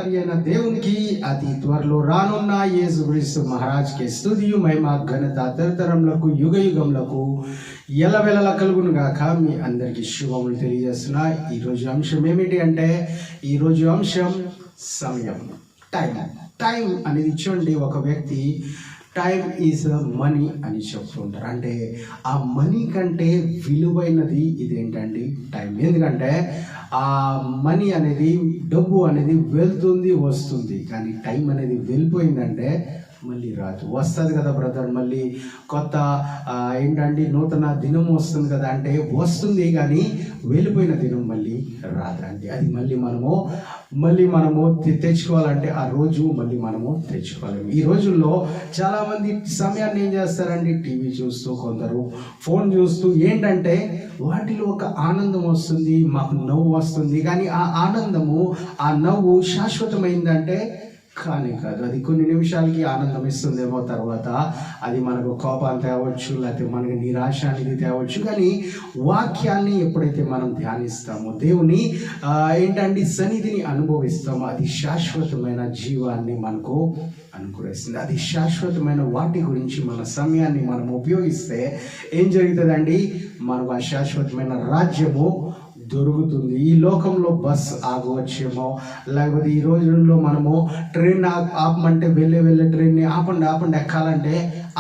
సర్వశక్తిశాలి అయిన దేవునికి అతి త్వరలో రానున్న యేసుక్రీస్తు మహారాజ్కి స్తుతియు మహిమ ఘనత తరతరములకు యుగ యుగములకు ఎల్లవేళలా కలుగును గాక. మీ అందరికీ శుభములు తెలియజేస్తున్నా. ఈరోజు అంశం ఏమిటి అంటే, ఈరోజు అంశం సమయం, టైం అనేది చూడండి. ఒక వ్యక్తి టైం ఈజ్ మనీ అని చెప్తుంటారు. అంటే ఆ మనీ కంటే విలువైనది ఇదేంటండి టైం. ఎందుకంటే ఆ మనీ అనేది, డబ్బు అనేది వెళ్తుంది వస్తుంది, కానీ టైం అనేది వెళ్ళిపోయిందంటే మళ్ళీ రాదు. వస్తుంది కదా బ్రదర్, మళ్ళీ కొత్త ఏంటండి నూతన దినం వస్తుంది కదా అంటే వస్తుంది, కానీ వెళ్ళిపోయిన దినం మళ్ళీ రాదండి. అది మళ్ళీ మనము తెచ్చుకోవాలంటే ఆ రోజు మళ్ళీ మనము తెచ్చుకోలేము. ఈ రోజుల్లో చాలామంది సమయాన్ని ఏం చేస్తారండి, టీవీ చూస్తూ, కొందరు ఫోన్ చూస్తూ, ఏంటంటే వాటిలో ఒక ఆనందం వస్తుంది, మాకు నవ్వు వస్తుంది, కానీ ఆ ఆనందము, ఆ నవ్వు శాశ్వతమైందంటే కానీ కాదు. అది కొన్ని నిమిషాలకి ఆనందం ఇస్తుందేమో, తర్వాత అది మనకు కోపాన్ని తేవచ్చు, లేకపోతే మనకి నిరాశ అనేది తేవచ్చు. కానీ వాక్యాన్ని ఎప్పుడైతే మనం ధ్యానిస్తామో, దేవుని ఏంటంటే సన్నిధిని అనుభవిస్తామో, అది శాశ్వతమైన జీవాన్ని మనకు అనుగ్రహిస్తుంది. అది శాశ్వతమైన వాటి గురించి మన సమయాన్ని మనం ఉపయోగిస్తే ఏం జరుగుతుందండి, మనకు ఆ శాశ్వతమైన రాజ్యము దొరుకుతుంది. ఈ లోకంలో బస్ ఆగవచ్చేమో, లేకపోతే ఈ రోజుల్లో మనము ట్రైన్ ఆపమంటే వెళ్ళే ట్రైన్ని ఆపండి ఎక్కాలంటే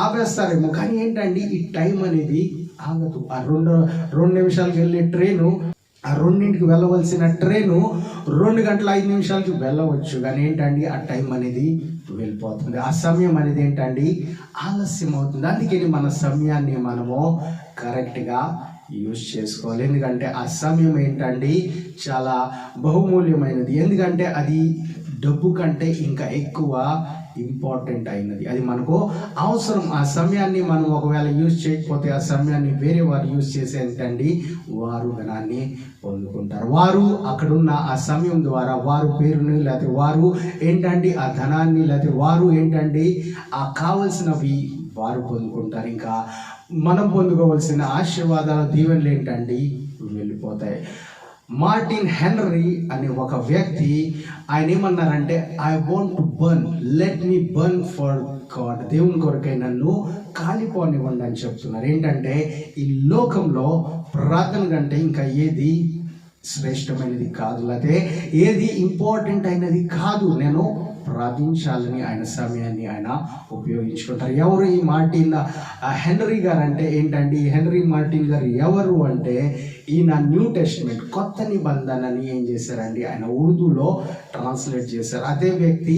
ఆపేస్తారేమో, కానీ ఏంటండి ఈ టైం అనేది ఆగదు. ఆ రెండు నిమిషాలకి వెళ్ళే ట్రైను, ఆ 2ంటికి వెళ్ళవలసిన ట్రైను 2 గంటల 5 నిమిషాలకి వెళ్ళవచ్చు, కానీ ఏంటండి ఆ టైం అనేది వెళ్ళిపోతుంది. ఆ సమయం అనేది ఏంటండి ఆలస్యం అవుతుంది. అందుకని మన సమయాన్ని మనము కరెక్ట్గా యూజ్ చేసుకోవాలి. ఎందుకంటే ఆ సమయం ఏంటండి చాలా బహుమూల్యమైనది. ఎందుకంటే అది డబ్బు కంటే ఇంకా ఎక్కువ ఇంపార్టెంట్ అయినది. అది మనకు అవసరం. ఆ సమయాన్ని మనం ఒకవేళ యూజ్ చేయకపోతే, ఆ సమయాన్ని వేరే వారు యూజ్ చేసేంటండి వారు ధనాన్ని పొందుకుంటారు. వారు అక్కడున్న ఆ సమయం ద్వారా వారు పేరుని, లేకపోతే వారు ఏంటండి ఆ ధనాన్ని, లేకపోతే వారు ఏంటండి ఆ కావలసినవి వారు పొందుకుంటారు. ఇంకా మనం పొందుకోవాల్సిన ఆశీర్వాదాల దీవెనలు ఏంటండి వెళ్ళిపోతాయి. మార్టిన్ హెన్రీ అనే ఒక వ్యక్తి, ఆయన ఏమన్నారంటే, I want to burn, let me burn for God. దేవుని కొరకై నన్ను కాలిపోనివ్వండి అని చెప్తున్నారు. ఏంటంటే ఈ లోకంలో ప్రార్థన కంటే ఇంకా ఏది శ్రేష్టమైనది కాదు, లేకపోతే ఏది ఇంపార్టెంట్ అయినది కాదు. నేను ప్రార్థించాలని ఆయన సమయాన్ని ఆయన ఉపయోగించుకుంటారు. ఎవరు ఈ మార్టిన్ హెన్రీ గారు అంటే ఏంటండి, హెన్రీ మార్టిన్ గారు ఎవరు అంటే, ఈయన న్యూ టెస్ట్మెంట్, కొత్త నిబంధనని ఏం చేశారండి ఆయన ఉర్దూలో ట్రాన్స్లేట్ చేశారు. అదే వ్యక్తి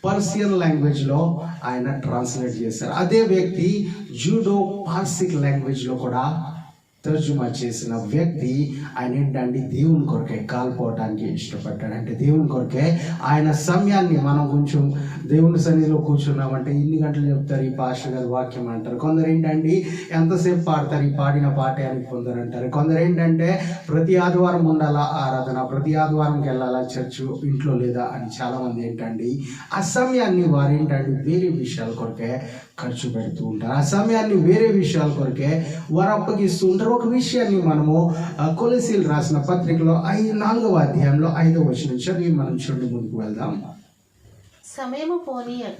పర్షియన్ లాంగ్వేజ్లో ఆయన ట్రాన్స్లేట్ చేశారు. అదే వ్యక్తి జూడో పార్సిక్ లాంగ్వేజ్లో కూడా తర్జుమా చేసిన వ్యక్తి. ఆయన ఏంటంటే దేవుని కొరకే కాలిపోవటానికి ఇష్టపడ్డాడు. అంటే దేవుని కొరకే ఆయన సమయాన్ని, మనం కొంచెం దేవుని సన్నిధిలో కూర్చున్నామంటే ఇన్ని గంటలు చెప్తారు ఈ పాస్టర్ గారు వాక్యం అంటారు. కొందరు ఏంటంటే ఎంతసేపు పాడతారు, ఈ పాడిన పాటే అని కొందరు అంటారు. కొందరు ఏంటంటే ప్రతి ఆదివారం ఉండాలా ఆరాధన, ప్రతి ఆదివారంకి వెళ్ళాలా చర్చ్, ఇంట్లో లేదా అని చాలామంది ఏంటండి ఆ సమయాన్ని వారు ఏంటంటే వేరే విషయాల కొరకే ఖర్చు పెడుతూ ఉంటారు. ఆ సమయాన్ని వేరే విషయాల కొరకే వారు అప్పగిస్తూ ఉంటారు. ఒక విషయాన్ని మనము కొలొస్సీయులకు రాసిన పత్రికలో 4వ అధ్యాయంలో 5వ వచనం చదివి మనం చూడండి, ముందుకు వెళ్దాం. సమయము పోనీయక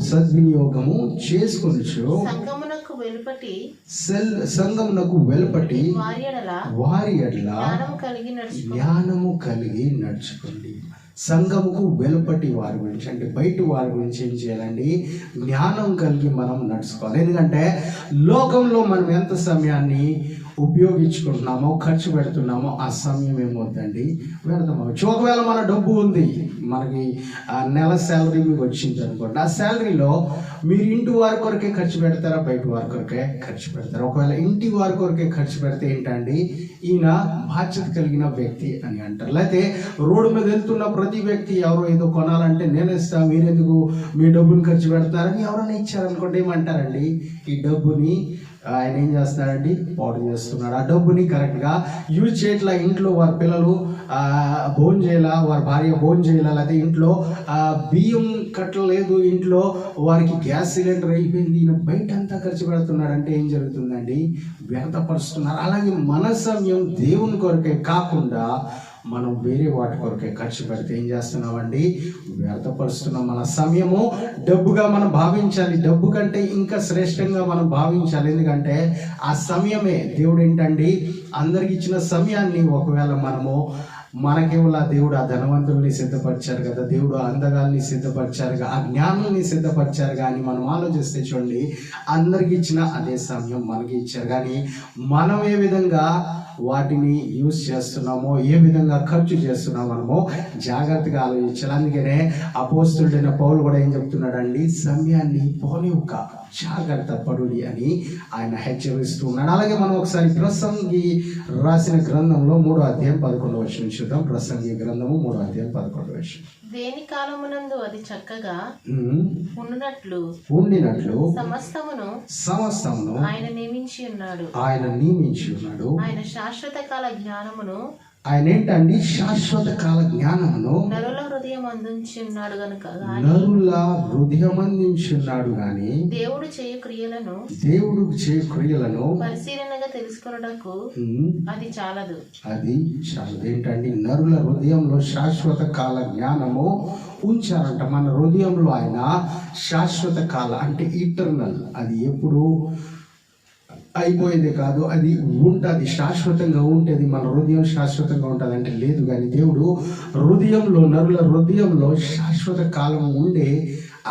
సద్వినియోగము చేసుకొనుచు సంగమునకు వెలుపటి వారి ఎడల జ్ఞానము కలిగి నడుచుకోండి. సంఘముకు వెలుపటి వారి గురించి, అంటే బయట వారి గురించి ఏం చేయాలండి, జ్ఞానం కలిగి మనం నడుచుకోవాలి. ఎందుకంటే లోకంలో మనం ఎంత సమయాన్ని ఉపయోగించుకుంటున్నామో, ఖర్చు పెడుతున్నామో, ఆ సమయం ఏమవుతుందండి వ్యర్థమవచ్చు. ఒకవేళ మన డబ్బు ఉంది, మనకి నెల శాలరీ మీకు వచ్చింది అనుకోండి, ఆ శాలరీలో మీరు ఇంటి వారి కొరకే ఖర్చు పెడతారా, బయట వారి కొరకే ఖర్చు పెడతారా? ఒకవేళ ఇంటి వారి కొరకే ఖర్చు పెడితే ఏంటండి ఈయన బాధ్యత కలిగిన వ్యక్తి అని అంటారు. లేకపోతే రోడ్డు మీద వెళ్తున్న ప్రతి వ్యక్తి ఎవరో ఏదో కొనాలంటే నేను ఇస్తా, మీరెందుకు మీ డబ్బుని ఖర్చు పెడతారని ఎవరైనా ఇచ్చారనుకోండి ఏమంటారండి, ఈ డబ్బుని ఆయన ఏం చేస్తున్నాడండి పాడు చేస్తున్నాడు. ఆ డబ్బుని కరెక్ట్గా యూజ్ చేయట్లా. ఇంట్లో వారి పిల్లలు భోజనం చేయాలా, వారి భార్య భోజనం చేయాలా, లేకపోతే ఇంట్లో బియ్యం కట్టలేదు, ఇంట్లో వారికి గ్యాస్ సిలిండర్ అయిపోయింది, ఈయన బయట అంతా ఖర్చు పెడుతున్నాడు. అంటే ఏం జరుగుతుందండి, వ్యర్థపరుస్తున్నారు. అలాగే మన సమయం దేవుని కొరకే కాకుండా మనం వేరే వాటి కొరకే ఖర్చు పెడితే ఏం చేస్తున్నామండి? వ్యర్థపరుస్తున్నాం. మన సమయము డబ్బుగా మనం భావించాలి. డబ్బు కంటే ఇంకా శ్రేష్టంగా మనం భావించాలి. ఎందుకంటే ఆ సమయమే దేవుడు ఏంటండి, అందరికి ఇచ్చిన సమయాన్ని ఒకవేళ మనకేవలా దేవుడు ఆ ధనవంతుల్ని సిద్ధపరిచారు కదా, దేవుడు ఆ అందగాల్ని సిద్ధపరిచారు, ఆ జ్ఞానాన్ని సిద్ధపరిచారు. కానీ మనం ఆలోచిస్తే చూడండి, అందరికి ఇచ్చిన అదే సమయం మనకి ఇచ్చారు. కానీ మనం ఏ విధంగా వాటిని యూజ్ చేస్తున్నామో, ఏ విధంగా ఖర్చు చేస్తున్నామో మనము జాగ్రత్తగా ఆలోచించాలి. అందుకనే అపోస్తలుడైన పౌలు కూడా ఏం చెప్తున్నాడండి, సమయాన్ని పోనివ్వక జాగ్రత్త పడుడి అని ఆయన హెచ్చరిస్తూ ఉన్నాడు. అలాగే మనం ఒకసారి ప్రసంగి రాసిన గ్రంథంలో 3వ అధ్యాయం 11వ వచనం చూద్దాం. ప్రసంగి గ్రంథము 3వ అధ్యాయం 11వ వచనం. దేని కాలమునందు అది చక్కగా ఉండినట్లు సమస్తమును ఆయన నియమించి ఉన్నాడు. ఆయన శాశ్వత కాల జ్ఞానమును, ఆయన ఏంటండి, శాశ్వత కాల జ్ఞానమును నరుల హృదయం అందించి ఉన్నాడు గాని దేవుడు చేయు క్రియలను పరిశీలనగా తెలుసుకొనుటకు అది చాలదు. ఏంటండి, నరుల హృదయంలో శాశ్వత కాల జ్ఞానము ఉంచారంట. మన హృదయంలో ఆయన శాశ్వత కాల అంటే ఇటర్నల్, అది ఎప్పుడు అయిపోయేది కాదు, అది ఉంటుంది, శాశ్వతంగా ఉంటుంది. మన హృదయం శాశ్వతంగా ఉంటుంది అంటే లేదు. కానీ దేవుడు నరుల హృదయంలో శాశ్వత కాలం ఉండే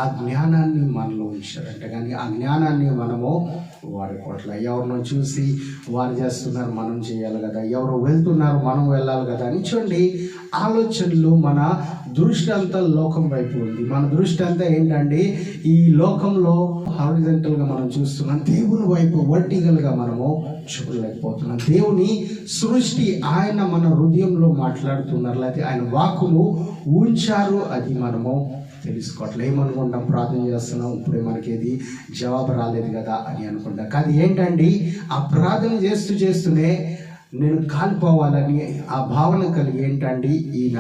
ఆ జ్ఞానాన్ని మనలో ఉంచారంట. కానీ ఆ జ్ఞానాన్ని మనము వాడుకోవట్లే. ఎవరినో చూసి వారు చేస్తున్నారు, మనం చేయాలి కదా, ఎవరు వెళ్తున్నారు, మనం వెళ్ళాలి కదా అని చూడండి, ఆలోచనలు, మన దృష్టి అంతా లోకం వైపు ఉంది. మన దృష్టి అంతా ఏంటండి, ఈ లోకంలో హారిజంటల్గా మనం చూస్తున్నాం. దేవుని వైపు వర్టికల్గా మనము చూడలేకపోతున్నాం. దేవుని సృష్టి ఆయన మన హృదయంలో మాట్లాడుతున్నారు, లేకపోతే ఆయన వాక్కును ఉంచారు, అది మనము తెలుసుకోవట్లే. ఏమనుకుంటాం, ప్రార్థన చేస్తున్నాం, ఇప్పుడే మనకి ఏది జవాబు రాలేదు కదా అని అనుకుంటాం. కానీ ఏంటండి, ఆ ప్రార్థన చేస్తూనే నేను కాలిపోవాలని ఆ భావన కలిగి ఏంటండి, ఈయన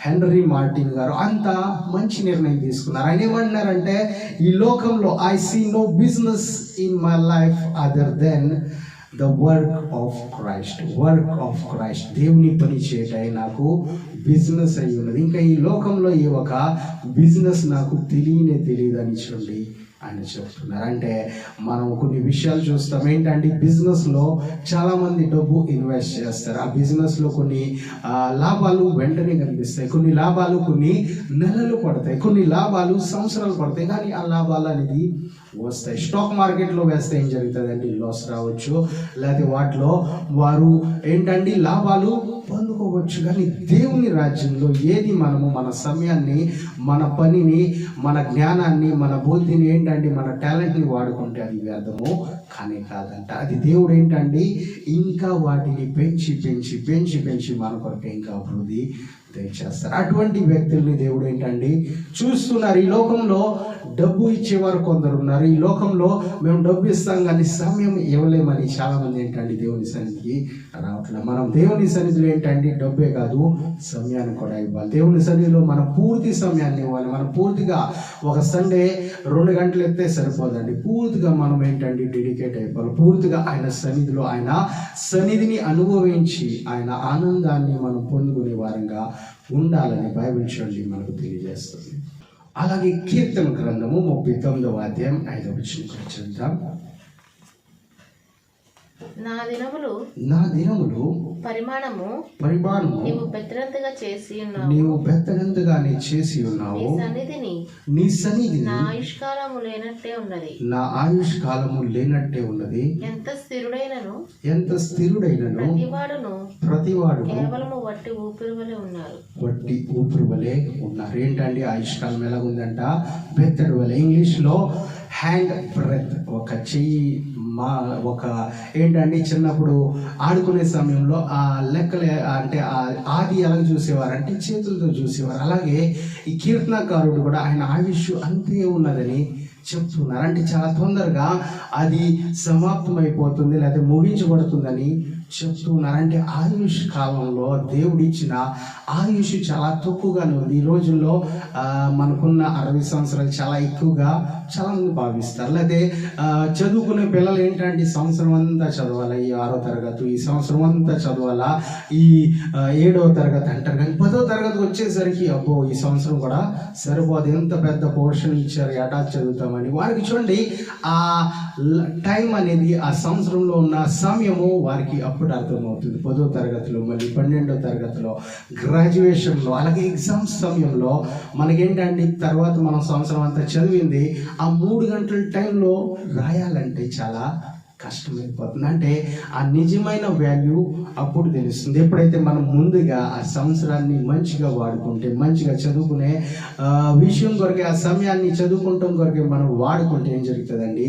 హెన్రీ మార్టిన్ గారు అంత మంచి నిర్ణయం తీసుకున్నారు. ఆయన ఏమంటున్నారంటే, ఈ లోకంలో I see no business in my life other than the work of Christ. దేవుని పని చేయటం నాకు బిజినెస్ అయి ఉన్నది. ఇంకా ఈ లోకంలో ఈ ఒక బిజినెస్ నాకు తెలియదు అని చూడండి ఆయన చెప్తున్నారు. అంటే మనం కొన్ని విషయాలు చూస్తాం. ఏంటంటే బిజినెస్లో చాలామంది డబ్బు ఇన్వెస్ట్ చేస్తారు. ఆ బిజినెస్లో కొన్ని లాభాలు వెంటనే కనిపిస్తాయి, కొన్ని లాభాలు కొన్ని నెలలు పడతాయి, కొన్ని లాభాలు సంవత్సరాలు పడతాయి. కానీ ఆ లాభాలు అనేది వస్తాయి. స్టాక్ మార్కెట్లో వేస్తే ఏం జరుగుతుందండి, లాస్ రావచ్చు, లేకపోతే వాటిలో వారు ఏంటండి లాభాలు పొందుకోవచ్చు. కానీ దేవుని రాజ్యంలో ఏది మనము మన సమయాన్ని, మన పనిని, మన జ్ఞానాన్ని, మన బుద్ధిని ఏంటండి, మన టాలెంట్ని వాడుకుంటే అది వ్యర్థము కానీ కాదంట. అది దేవుడు ఏంటండి ఇంకా వాటిని పెంచి మన కొరకు ఇంకా అభివృద్ధి తెచ్చేస్తారు. అటువంటి వ్యక్తుల్ని దేవుడు ఏంటండి చూస్తున్నారు. ఈ లోకంలో డబ్బు ఇచ్చేవారు కొందరు ఉన్నారు. ఈ లోకంలో మేము డబ్బు ఇస్తాం కానీ సమయం ఇవ్వలేమని చాలా మంది ఏంటండి దేవుని సన్నిధికి రావట్లేదు. మనం దేవుని సన్నిధిలో ఏంటండి డబ్బే కాదు, సమయాన్ని కూడా ఇవ్వాలి. దేవుని సన్నిధిలో మనం పూర్తి సమయాన్ని ఇవ్వాలి. మనం పూర్తిగా ఒక సండే 2 గంటలు ఎత్తే సరిపోదండి. పూర్తిగా మనం ఏంటండి డెడికేట్ అయిపోవాలి. పూర్తిగా ఆయన సన్నిధిలో, ఆయన సన్నిధిని అనుభవించి ఆయన ఆనందాన్ని మనం పొందుకునే వారంగా ఉండాలని బైబిల్ చూడండి మనకు తెలియజేస్తుంది. అలాగే కీర్తన గ్రంథము 39వ అధ్యాయం 5వ వచనం చూద్దాం. నా దినములు పరిమాణము నీవు బెత్తనంతగానే చేసి ఉన్నావు. నీ సన్నిధిని నా ఆయుష్కాలము లేనట్టే ఉన్నది. ఎంత స్థిరుడైనను ప్రతివాడు కేవలము వట్టి ఊపిరి వలె ఉన్నారు. ఏంటండి ఆయుష్కాలం ఎలా ఉందంట, బెత్తడి వలె. ఇంగ్లీష్ లో హ్యాండ్ బ్రెత్, ఒక చెయ్యి ఒక ఏంటండి చిన్నప్పుడు ఆడుకునే సమయంలో ఆ లెక్కలే అంటే ఆది ఎలా చూసేవారంటే చేతులతో చూసేవారు. అలాగే ఈ కీర్తనకారుడు కూడా ఆయన ఆయుష్ అంతే ఉన్నదని చెప్తున్నారు. అంటే చాలా తొందరగా అది సమాప్తం అయిపోతుంది, లేకపోతే ముగించబడుతుందని చెప్తూ ఉన్నారు. అంటే ఆయుష్ కాలంలో దేవుడు ఇచ్చిన ఆయుష్ చాలా తక్కువగానే ఉంది. ఈ రోజుల్లో మనకున్న 60 సంవత్సరాలు చాలా ఎక్కువగా చాలా మంది భావిస్తారు. లేకపోతే చదువుకునే పిల్లలు ఏంటంటే ఈ సంవత్సరం అంతా చదవాలా, ఈ 6వ తరగతి ఈ సంవత్సరం అంతా చదవాలా, ఈ 7వ తరగతి అంటారు. కానీ 10వ తరగతికి వచ్చేసరికి అబ్బో ఈ సంవత్సరం కూడా సరిపోదు, ఎంత పెద్ద పోర్షన్ ఇచ్చారు, ఎటా చదువుతామని వారికి చూడండి. ఆ టైం అనేది ఆ సంవత్సరంలో ఉన్న సమయము వారికి అప్పుడు అర్థమవుతుంది. 10వ తరగతిలో, మళ్ళీ 12వ తరగతిలో, గ్రాడ్యుయేషన్లో, అలాగే ఎగ్జామ్స్ సమయంలో మనకేంటంటే తర్వాత మనం సంవత్సరం అంతా చదివింది ఆ 3 గంటల టైంలో రాయాలంటే చాలా కష్టమైపోతుంది. అంటే ఆ నిజమైన వాల్యూ అప్పుడు తెలుస్తుంది, ఎప్పుడైతే మనం ముందుగా ఆ సంవత్సరాన్ని మంచిగా వాడుకుంటే, మంచిగా చదువుకునే విషయం కొరకే, ఆ సమయాన్ని చదువుకుంటాం కొరకే మనం వాడుకుంటే ఏం జరుగుతుందండి,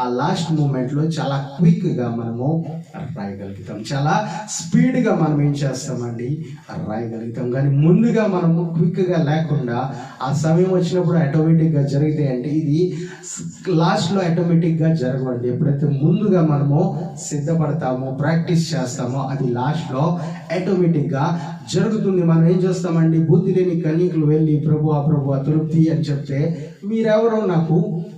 ఆ లాస్ట్ మూమెంట్లో చాలా క్విక్గా మనము రాయగలుగుతాం, చాలా స్పీడ్గా మనం ఏం చేస్తామండి రాయగలుగుతాం. కానీ ముందుగా మనము క్విక్గా లేకుండా ఆ సమయం వచ్చినప్పుడు ఆటోమేటిక్గా జరిగితే అంటే ఇది లాస్ట్లో ఆటోమేటిక్గా జరగవండి. ఎప్పుడైతే ముందుగా మనము సిద్ధపడతామో, ప్రాక్టీస్ చేస్తామో, అది లాస్ట్లో ఆటోమేటిక్గా జరుగుతుంది. మనం ఏం చేస్తామండి, బుద్ధి లేని కన్యకులు వెళ్ళి ప్రభువా ప్రభువా తృప్తి అని చెప్తే మీరెవరో నాకు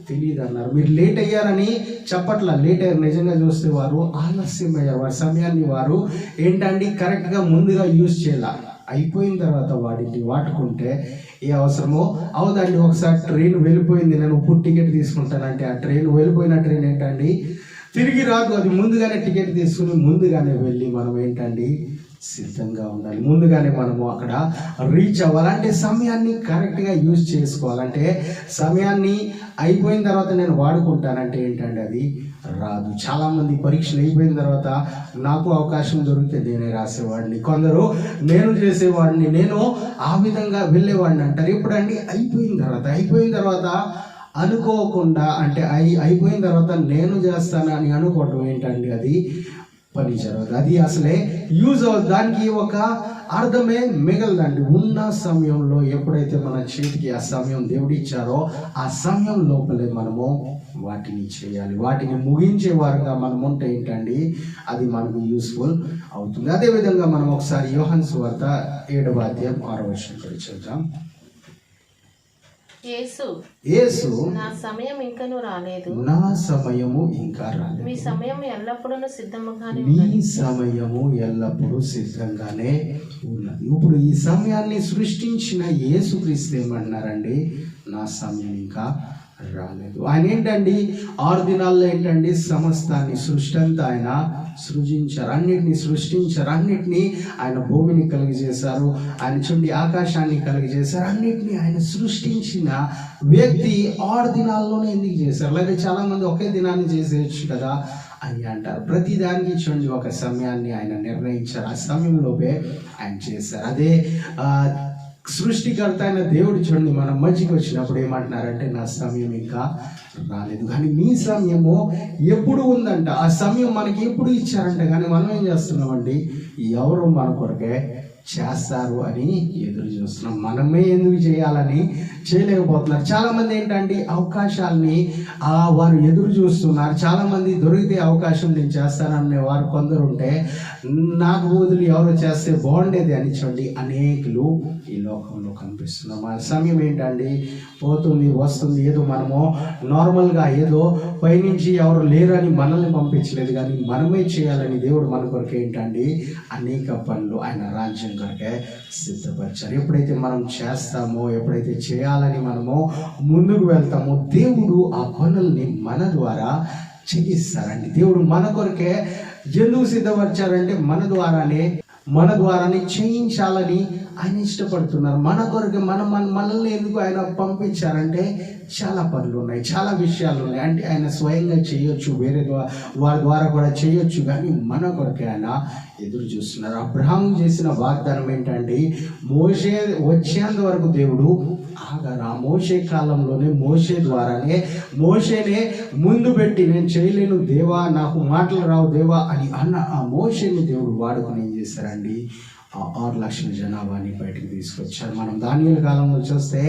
తెలియదు అన్నారు. మీరు లేట్ అయ్యారని చెప్పట్లా, లేట్ అయ్యారు. నిజంగా చూస్తే వారు ఆలస్యం అయ్యారు. వారి సమయాన్ని వారు ఏంటండి కరెక్ట్గా ముందుగా యూజ్ చేయాల. అయిపోయిన తర్వాత వాటిని వాడుకుంటే ఏ అవసరమో అవుదండి. ఒకసారి ట్రైన్ వెళ్ళిపోయింది, నేను ఇప్పుడు టికెట్ తీసుకుంటానంటే ఆ ట్రైన్ వెళ్ళిపోయిన ట్రైన్ ఏంటండి తిరిగి రాదు. అది ముందుగానే టికెట్ తీసుకుని ముందుగానే వెళ్ళి మనం ఏంటండి సిద్ధంగా ఉండాలి. ముందుగానే మనము అక్కడ రీచ్ అవ్వాలంటే సమయాన్ని కరెక్ట్గా యూజ్ చేసుకోవాలంటే సమయాన్ని అయిపోయిన తర్వాత నేను వాడుకుంటానంటే ఏంటంటే అది రాదు. చాలామంది పరీక్షలు అయిపోయిన తర్వాత నాకు అవకాశం దొరికితే నేనే రాసేవాడిని, కొందరు నేను చేసేవాడిని, నేను ఆ విధంగా వెళ్ళేవాడిని అంటారు. ఎప్పుడండి అయిపోయిన తర్వాత అనుకోకుండా అంటే అయిపోయిన తర్వాత నేను చేస్తాను అని అనుకోవటం ఏంటండి అది పని జరగదు, అది అసలే యూజ్ అవుతుంది, దానికి ఒక అర్థమే మిగలదండి. ఉన్న సమయంలో ఎప్పుడైతే మన చేతికి ఆ సమయం దేవుడు ఇచ్చారో ఆ సమయం లోపలే మనము వాటిని చేయాలి. వాటిని ముగించే వారుగా మనం ఉంటే ఏంటండి అది మనకు యూస్ఫుల్ అవుతుంది. అదేవిధంగా మనం ఒకసారి యోహాను సువార్త 7వ అధ్యాయం 6వ వచనం చూద్దాం. యేసు నా సమయం ఇంకను రాలేదు, నా సమయము ఇంకా రాలేదు, మీ సమయం ఎల్లప్పుడూ సిద్ధముగానే మీ సమయము ఎల్లప్పుడూ సిద్ధంగానే ఉన్నది. ఇప్పుడు ఈ సమయాన్ని సృష్టించిన యేసుక్రీస్తు ఏమన్నారండి, నా సమయం ఇంకా రాలేదు. ఆయన ఏంటండి 6 దినాల్లో ఏంటండి సమస్తాన్ని సృష్టి అంతా ఆయన సృజించారు, అన్నిటిని సృష్టించారు, అన్నిటినీ ఆయన భూమిని కలిగజేశారు, ఆయన చూడండి ఆకాశాన్ని కలిగజేశారు, అన్నిటినీ ఆయన సృష్టించిన వ్యక్తి 6 దినాల్లోనే ఎందుకు చేశారు? అలాగే చాలా మంది ఒకే దినాన్ని చేసేయచ్చు కదా అని అంటారు. ప్రతి దానికి చూడండి ఒక సమయాన్ని ఆయన నిర్ణయించారు, ఆ సమయంలోపే ఆయన చేశారు. అదే సృష్టికర్త అయిన దేవుడు చూడండి మన మధ్యకి వచ్చినప్పుడు ఏమంటున్నారంటే నా సమయం ఇంకా రాలేదు, కానీ మీ సమయము ఎప్పుడు ఉందంట. ఆ సమయం మనకి ఎప్పుడు ఇచ్చారంట, కానీ మనం ఏం చేస్తున్నామండి ఎవరు మన కొరకే చేస్తారు అని ఎదురు చూస్తున్నాం. మనమే ఎందుకు చేయాలని చేయలేకపోతున్నారు. చాలామంది ఏంటంటే అవకాశాలని వారు ఎదురు చూస్తున్నారు. చాలామంది దొరికితే అవకాశం నేను చేస్తాననే వారు కొందరు ఉంటే నాకు బదులు ఎవరు చేస్తే బాగుండేది అని చూడండి అనేకులు ఈ లోకంలో కనిపిస్తున్నాం. ఆ సమయం ఏంటండి పోతుంది వస్తుంది. ఏదో మనము నార్మల్గా ఏదో పైనుంచి ఎవరు లేరని మనల్ని పంపించలేదు, కానీ మనమే చేయాలని దేవుడు మన కొరకు ఏంటండి అనేక పనులు ఆయన రాజ్యం కొరకే సిద్ధపరిచారు. ఎప్పుడైతే మనం చేస్తామో, ఎప్పుడైతే చేయాలని మనము ముందుకు వెళ్తామో దేవుడు ఆ పనుల్ని మన ద్వారా చేయిస్తారండి. దేవుడు మన కొరకే ఎందుకు సిద్ధపరిచారంటే మన ద్వారానే చేయించాలని ఆయన ఇష్టపడుతున్నారు. మన కొరకు మనల్ని ఎందుకు ఆయన పంపించారంటే చాలా పనులు ఉన్నాయి, చాలా విషయాలు ఉన్నాయి. అంటే ఆయన స్వయంగా చేయొచ్చు, వేరే వారి ద్వారా కూడా చేయొచ్చు, కానీ మన కొరకే ఆయన ఎదురు చూస్తున్నారు. అబ్రహాం చేసిన వాగ్దానం ఏంటంటే మోషే వచ్చేంత వరకు దేవుడు ఆగరు. ఆ మోషే కాలంలోనే మోషే ద్వారానే మోషేనే ముందు పెట్టి నేను చేయలేను దేవా, నాకు మాటలు రావు దేవా అని అన్న ఆ మోషేని దేవుడు వాడుకొని ఏం చేశారండి 6 లక్షల జనాభాని బయటకు తీసుకొచ్చారు. మనం దానియేలు కాలంలో చూస్తే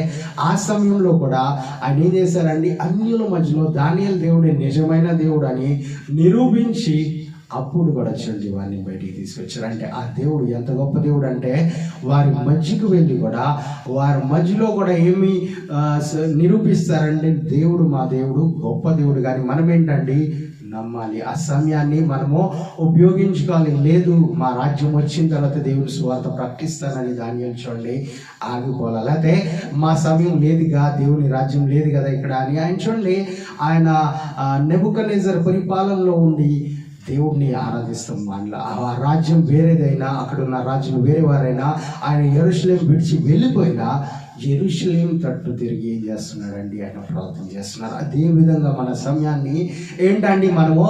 ఆ సమయంలో కూడా ఆయన ఏం చేశారండి అన్యుల మధ్యలో దానియేలు దేవుడే నిజమైన దేవుడు అని నిరూపించి అప్పుడు కూడా చూడండి వారిని బయటికి తీసుకొచ్చారు. అంటే ఆ దేవుడు ఎంత గొప్ప దేవుడు అంటే వారి మధ్యకు వెళ్ళి కూడా వారి మధ్యలో కూడా ఏమి నిరూపిస్తారంటే దేవుడు మా దేవుడు గొప్ప దేవుడు. కానీ మనం ఏంటండి నమ్మాలి, ఆ సమయాన్ని మనము ఉపయోగించుకోవాలి. లేదు మా రాజ్యం వచ్చిన తర్వాత దేవుని సువార్త ప్రకటిస్తానని దానియేలు చూడండి ఆగిపోవాలి. అయితే మా సమయం లేదుగా, దేవుని రాజ్యం లేదు కదా ఇక్కడ అని ఆయన చూడండి ఆయన నెబుకద్నెజర్ పరిపాలనలో ఉండి దేవుడిని ఆరాధిస్తాం. వాళ్ళ ఆ రాజ్యం వేరేదైనా, అక్కడ ఉన్న రాజ్యం వేరే వారైనా, ఆయన యెరూషలేం విడిచి వెళ్ళిపోయినా యెరూషలేం తట్టు తిరిగి ఏం చేస్తున్నాడండి, ఆయన ప్రార్థన చేస్తున్నారు. అదే విధంగా మన సమయాన్ని ఏంటండి మనము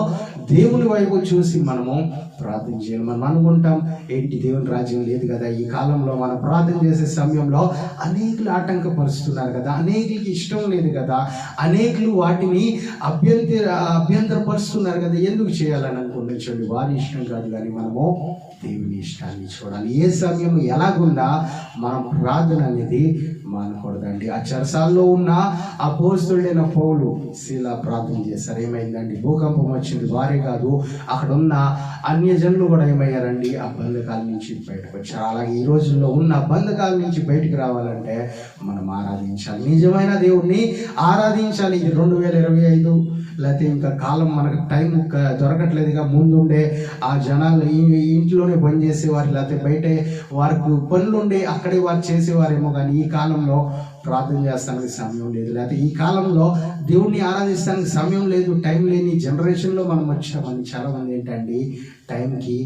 దేవుని వైపు చూసి మనము ప్రార్థన చేయాలి. మనం అనుకుంటాం ఏంటి దేవుని రాజ్యం లేదు కదా, ఈ కాలంలో మనం ప్రార్థన చేసే సమయంలో అనేకులు ఆటంకపరుస్తున్నారు కదా, అనేకులకి ఇష్టం లేదు కదా, అనేకులు వాటిని అభ్యంతరపరుస్తున్నారు కదా, ఎందుకు చేయాలని అనుకుంటే చూడండి వారి ఇష్టం కాదు, కానీ మనము దేవుని ఇష్టాన్ని చూడాలి. ఏ సమయం ఎలాగున్నా మనం ప్రార్థన అనేది మానకూడదండి. ఆ చెరసాల్లో ఉన్న అపోస్తలుడైన పౌలు శీల ప్రార్థన చేశారు. ఏమైందండి, భూకంపం వచ్చింది. వారే కాదు అక్కడ ఉన్న అన్యజనులు కూడా ఏమయ్యారండి, ఆ బంధకాల నుంచి బయటకు వచ్చారు. అలాగే ఈ రోజుల్లో ఉన్న బంధకాల నుంచి బయటకు రావాలంటే మనం ఆరాధించాలి, నిజమైన దేవుణ్ణి ఆరాధించాలి. ఇది 2025 లేకపోతే ఇంకా కాలం మనకు టైం దొరకట్లేదుగా. ముందుండే ఆ జనాలు ఇంట్లోనే పని చేసేవారు, లేకపోతే బయటే వారికి పనులుండే అక్కడే వారు చేసేవారేమో, కానీ ఈ కాలంలో ప్రార్థన చేస్తానికి సమయం లేదు, లేకపోతే ఈ కాలంలో దేవుణ్ణి ఆరాధిస్తానికి సమయం లేదు. టైం లేని జనరేషన్లో మనం వచ్చామని చాలామంది ఏంటండి టైంకి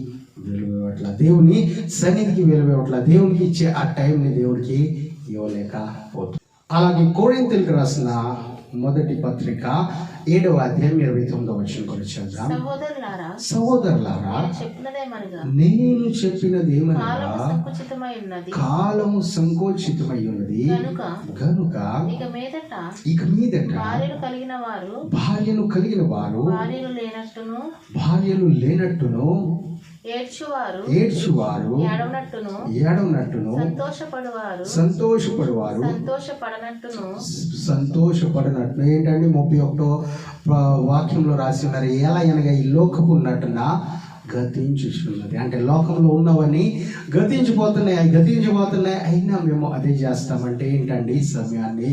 విలువట్ల, దేవుని సన్నిధికి విలువట్ల, దేవునికి ఇచ్చే ఆ టైంని దేవుడికి ఇవ్వలేకపోతుంది. అలాగే కొరింథీయులకు రాసిన మొదటి పత్రిక 7వ అధ్యాయం 29వ వచనం కూడా చదువుదాం. సహోదరులారా నేను చెప్పినదేమనగా కాలము సంకోచితమై ఉన్నది కనుక ఇక మీదట భార్యను కలిగిన వారు భార్యలు లేనట్టును ఏడ్చువారు ఏడవనట్టును సంతోషపడనట్టు ఏంటండి 31వ వాక్యంలో రాసి ఉన్నారు. ఎలా అనగా ఈ లోకపు నటన గతించుచున్నది. అంటే లోకంలో ఉన్నవని గతించిపోతున్నాయి అయినా మేము అదే చేస్తామంటే ఏంటండి సమయాన్ని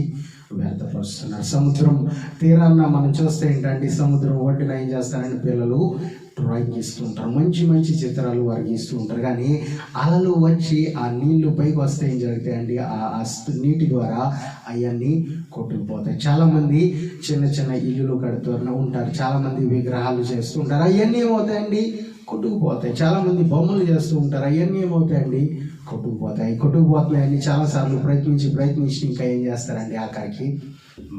వ్యర్థపరుస్తున్నారు. సముద్రం తీరాన్న మనం చూస్తే ఏంటండి సముద్రం ఒడ్డున ఏం చేస్తారంటే పిల్లలు డ్రాయింగ్ ఇస్తూ ఉంటారు, మంచి మంచి చిత్రాలు వారికి ఇస్తూ ఉంటారు. కానీ అలలు వచ్చి ఆ నీళ్లు పైకి వస్తే ఏం జరుగుతాయండి, ఆ నీటి ద్వారా అవన్నీ కొట్టుకుపోతాయి. చాలామంది చిన్న చిన్న ఇల్లులు కడుతూ ఉంటారు, చాలామంది విగ్రహాలు చేస్తూ ఉంటారు, అవన్నీ ఏమవుతాయండి కొట్టుకుపోతాయి. చాలామంది బొమ్మలు చేస్తూ ఉంటారు, అవన్నీ ఏమవుతాయండి కొట్టుకుపోతున్నాయని చాలాసార్లు ప్రయత్నించి ఇంకా ఏం చేస్తారండి ఆఖరికి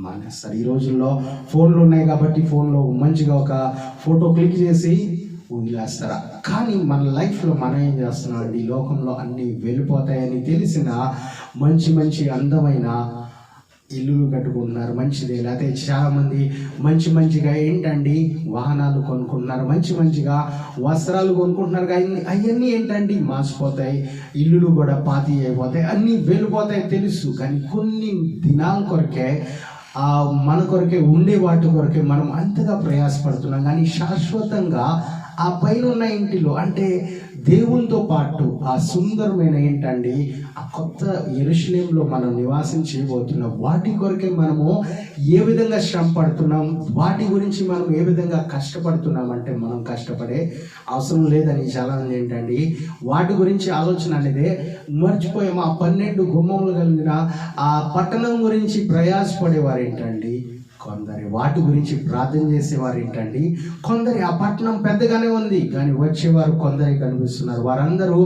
మానేస్తారు. ఈ రోజుల్లో ఫోన్లు ఉన్నాయి కాబట్టి ఫోన్లో మంచిగా ఒక ఫోటో క్లిక్ చేసి వదిలేస్తారా. కానీ మన లైఫ్లో మనం ఏం చేస్తున్నాం అండి, లోకంలో అన్నీ వెళ్ళిపోతాయని తెలిసిన మంచి అందమైన ఇల్లులు కట్టుకుంటున్నారు, మంచిదే. లేకపోతే చాలామంది మంచిగా ఏంటండి వాహనాలు కొనుక్కుంటున్నారు, మంచిగా వస్త్రాలు కొనుక్కుంటున్నారు. అవన్నీ ఏంటండి మాసిపోతాయి, ఇల్లులు కూడా పాతి అయిపోతాయి, అన్నీ వెళ్ళిపోతాయి తెలుసు. కానీ కొన్ని దినాల కొరకే మన కొరకే ఉండే వాటి కొరకే మనం అంతగా ప్రయాసపడుతున్నాం. కానీ శాశ్వతంగా ఆ పైన ఉన్న ఇంటిలో అంటే దేవునితో పాటు ఆ సుందరమైన ఏంటండి ఆ కొత్త యెరూషలేములో మనం నివాసం చేయబోతున్నాం. వాటి కొరకే మనము ఏ విధంగా శ్రమ పడుతున్నాం, వాటి గురించి మనం ఏ విధంగా కష్టపడుతున్నాం అంటే మనం కష్టపడే అవసరం లేదని చాలామంది ఏంటండి వాటి గురించి ఆలోచన అనేది మర్చిపోయాము. ఆ 12 గుమ్మములు కలిగిన ఆ పట్టణం గురించి ప్రయాసపడేవారు ఏంటండి కొందరి, వాటి గురించి ప్రార్థన చేసేవారు ఏంటండి కొందరి. ఆ పట్టణం పెద్దగానే ఉంది కానీ వచ్చేవారు కొందరే కనిపిస్తున్నారు. వారందరూ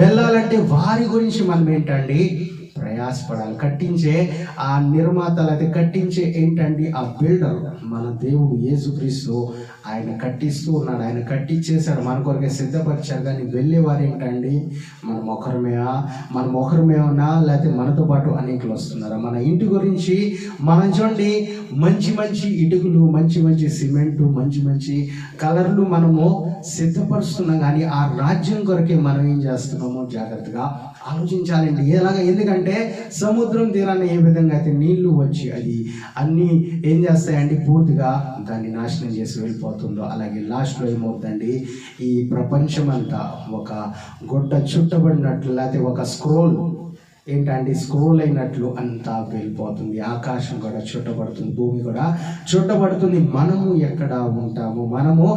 వెళ్ళాలంటే వారి గురించి మనం ఏంటండి ప్రయాసపడాలి. కట్టించే ఆ నిర్మాతలు అయితే కట్టించే ఏంటండి ఆ బిల్డర్ మన దేవుడు యేసుక్రీస్తు ఆయన కట్టిస్తూ ఉన్నాడు, ఆయన కట్టించేశాడు, మన కొరకే సిద్ధపరిచారు. కానీ వెళ్ళేవారు ఏంటండి మనం ఒకరమేమన్నా లేకపోతే మనతో పాటు అనేకులు వస్తున్నారు. మన ఇంటి గురించి మనం చూడండి మంచి ఇటుకలు, మంచి సిమెంటు, మంచి కలర్లు మనము సిద్ధపరుస్తున్నాం. కానీ ఆ రాజ్యం కొరకే మనం ఏం చేస్తున్నామో జాగ్రత్తగా ఆలోచించాలండి. ఎందుకంటే సముద్రం తీరాన్ని ఏ విధంగా అయితే నీళ్లు వచ్చి అది అన్నీ ఏం చేస్తాయండి, పూర్తిగా దాన్ని నాశనం చేసి వెళ్ళిపోతుందో, అలాగే లాస్ట్లో ఏమవుతుందండి, ఈ ప్రపంచమంతా ఒక గుడ్డ చుట్టబడినట్లు, లేకపోతే ఒక స్క్రోల్ ఏంటండి, స్క్రోల్ అయినట్లు అంతా వెళ్ళిపోతుంది. ఆకాశం కూడా చుట్టబడుతుంది, భూమి కూడా చుట్టబడుతుంది. మనము ఎక్కడ ఉంటాము, మనము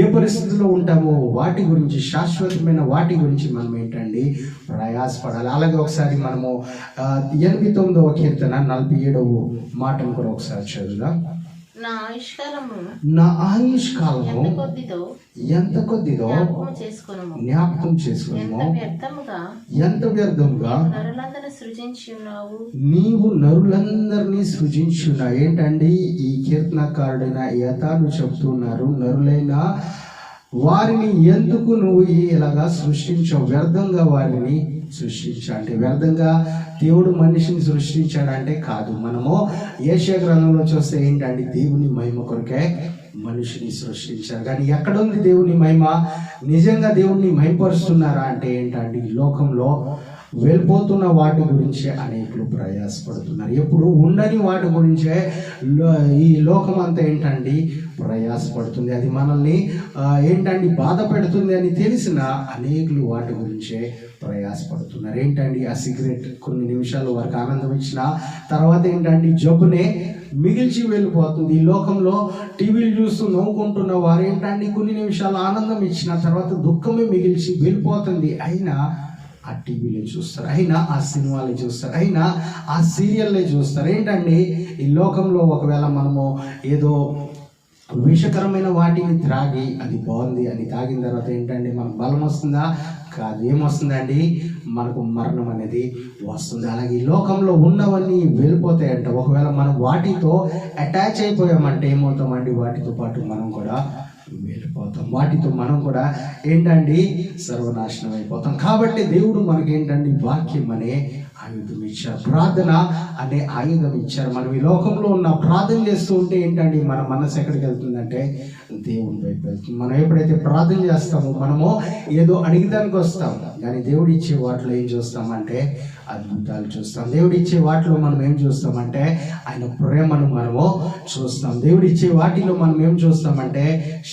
ఏ పరిస్థితిలో ఉంటామో వాటి గురించి, శాశ్వతమైన వాటి గురించి మనం ఏంటండి ప్రయాసపడాలి. అలాగే ఒకసారి మనము 89వ కీర్తన 47వ మాటను కూడా ఒకసారి చదువుదాం. నా ఆయుష్కాలము ఎంత కొద్దిదో జ్ఞాపకం చేసుకున్నాము. ఎంత వ్యర్థముగా నీవు నరులందరినీ సృజించున్నావు. ఏంటండి, ఈ కీర్తనకారుడైన యెతాను చెప్తున్నారు, నరులైన వారిని ఎందుకు నువ్వు ఇలాగా సృష్టించావు, వ్యర్థంగా వారిని సృష్టించా అంటే వ్యర్థంగా దేవుడు మనిషిని సృష్టించాడంటే కాదు. మనము యెషయా గ్రంథంలో చూస్తే ఏంటంటే దేవుని మహిమ కొరకే మనిషిని సృష్టించారు. కానీ ఎక్కడుంది దేవుని మహిమ? నిజంగా దేవుణ్ణి మహిమపరుస్తున్నారా అంటే ఏంటంటే ఈ లోకంలో వెళ్ళిపోతున్న వాటి గురించే అనేకులు ప్రయాసపడుతున్నారు. ఎప్పుడు ఉండని వాటి గురించే ఈ లోకం అంతా ఏంటండి ప్రయాసపడుతుంది. అది మనల్ని ఏంటండి బాధ పెడుతుంది అని తెలిసిన అనేకులు వాటి గురించే ప్రయాసపడుతున్నారు. ఏంటండి, ఆ సిగరెట్ కొన్ని నిమిషాలు వారికి ఆనందం ఇచ్చిన తర్వాత ఏంటంటే జబ్బునే మిగిల్చి వెళ్ళిపోతుంది. ఈ లోకంలో టీవీలు చూస్తూ నవ్వుకుంటున్న వారు ఏంటంటే కొన్ని నిమిషాలు ఆనందం ఇచ్చిన తర్వాత దుఃఖమే మిగిల్చి వెళ్ళిపోతుంది. అయినా ఆ టీవీలో చూస్తారు, అయినా ఆ సినిమాలు చూస్తారు, అయినా ఆ సీరియల్లే చూస్తారు. ఏంటండి, ఈ లోకంలో ఒకవేళ మనము ఏదో విషకరమైన వాటిని త్రాగి అది బాగుంది అని తాగిన తర్వాత ఏంటండి మనకు బలం వస్తుందా? కాదు. ఏమొస్తుందండి, మనకు మరణం అనేది వస్తుంది. అలాగే ఈ లోకంలో ఉన్నవన్నీ వెళ్ళిపోతాయంట. ఒకవేళ మనం వాటితో అటాచ్ అయిపోయామంటే ఏమవుతామండి, వాటితో పాటు మనం కూడా వెళ్ళిపోతాం, వాటితో మనం కూడా ఏంటండి సర్వనాశనం అయిపోతాం. కాబట్టి దేవుడు మనకేంటండి వాక్యం అనే ఆయుధం ఇచ్చారు, ప్రార్థన అనే ఆయుధం ఇచ్చారు. మనం ఈ లోకంలో ఉన్న ప్రార్థన చేస్తూ ఉంటే ఏంటండి మన మనసు ఎక్కడికి వెళ్తుందంటే దేవుని వైపు వెళ్తుంది. మనం ఎప్పుడైతే ప్రార్థన చేస్తామో మనము ఏదో అడిగడానికి వస్తాం, కానీ దేవుడు ఇచ్చే వాటిలో ఏం చూస్తామంటే అద్భుతాలు చూస్తాం. దేవుడు ఇచ్చే వాటిలో మనం ఏం చూస్తామంటే ఆయన ప్రేమను మనము చూస్తాం. దేవుడు ఇచ్చే వాటిలో మనం ఏం చూస్తామంటే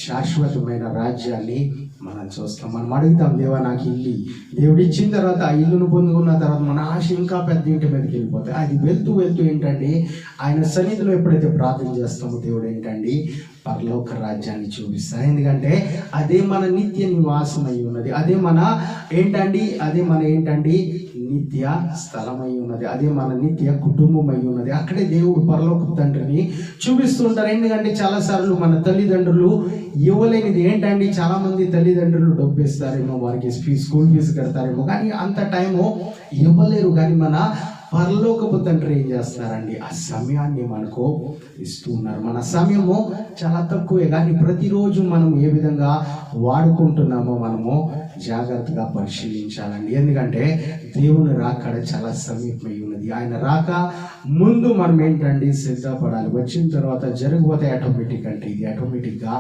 శాశ్వతమైన రాజ్యాన్ని మనం చూస్తాం. మనం అడుగుతాం, దేవా నాకు ఇల్లు. దేవుడు ఇచ్చిన తర్వాత ఆ ఇల్లును పొందుకున్న తర్వాత మన ఆశ ఇంకా పెద్ద ఇంటి మీదకి వెళ్ళిపోతాయి. అది వెళ్తూ వెళ్తూ ఏంటండి ఆయన సన్నిధిలో ఎప్పుడైతే ప్రార్థన చేస్తామో దేవుడు ఏంటండి పరలోక రాజ్యాన్ని చూపిస్తారు. ఎందుకంటే అదే మన నిత్య నివాసం అయి ఉన్నది, అదే మన ఏంటండి నిత్య స్థలమై ఉన్నది, అదే మన నిత్య కుటుంబం అయి ఉన్నది. అక్కడే దేవుడు పరలోక తండ్రిని చూపిస్తుంటారు. ఎందుకంటే చాలాసార్లు మన తల్లిదండ్రులు ఇవ్వలేనిది ఏంటండి, చాలా మంది తల్లిదండ్రులు డబ్బు ఇస్తారేమో, వారికి స్కూల్ ఫీజు కడతారేమో, కానీ అంత టైము ఇవ్వలేరు. కానీ మన పరలోకపు తండ్రి ఏం చేస్తున్నారండి, ఆ సమయాన్ని మనకు ఇస్తూ ఉన్నారు. మన సమయము చాలా తక్కువే, కానీ ప్రతిరోజు మనం ఏ విధంగా వాడుకుంటున్నామో మనము జాగ్రత్తగా పరిశీలించాలండి. ఎందుకంటే దేవుని రాకడ చాలా సమీపమై ఉన్నది. ఆయన రాక ముందు మనం ఏంటండి సిద్ధపడాలి. వచ్చిన తర్వాత జరిగిపోతే ఆటోమేటిక్ అంటే ఇది ఆటోమేటిక్గా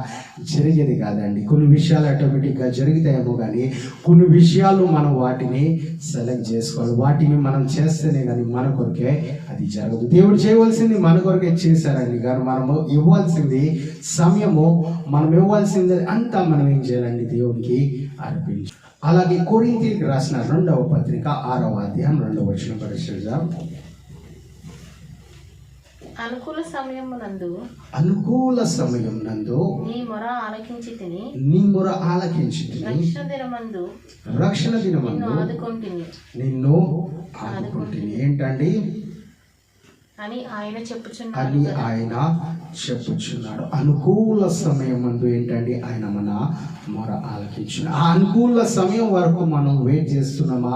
జరిగేది కాదండి. కొన్ని విషయాలు ఆటోమేటిక్గా జరుగుతాయేమో, కానీ కొన్ని విషయాలు మనం వాటిని సెలెక్ట్ చేసుకోవాలి. వాటిని మనం చేస్తేనే కానీ మన కొరకే అది జరగదు. దేవుడు చేయవలసింది మన కొరకే చేశారండి, కానీ మనము ఇవ్వాల్సింది సమయము, మనం ఇవ్వాల్సింది అంతా మనం ఏం చేయాలండి దేవునికి అర్పించు. అలాగే కొరింథీయులకు రాసిన 2వ పత్రిక 6వ అధ్యాయం 2వ వచనం పరిశీలిద్దాం. అనుకూల సమయం నందు నీ మొర ఆలకించి రక్షణ దినమందు నిన్ను ఆదుకొంటిని. ఏంటండి అని ఆయన చెప్పుచున్నాడు. అనుకూల సమయం ముందు ఏంటండి ఆయన మన మొర ఆలకించిన. ఆ అనుకూల సమయం వరకు మనం వెయిట్ చేస్తున్నామా,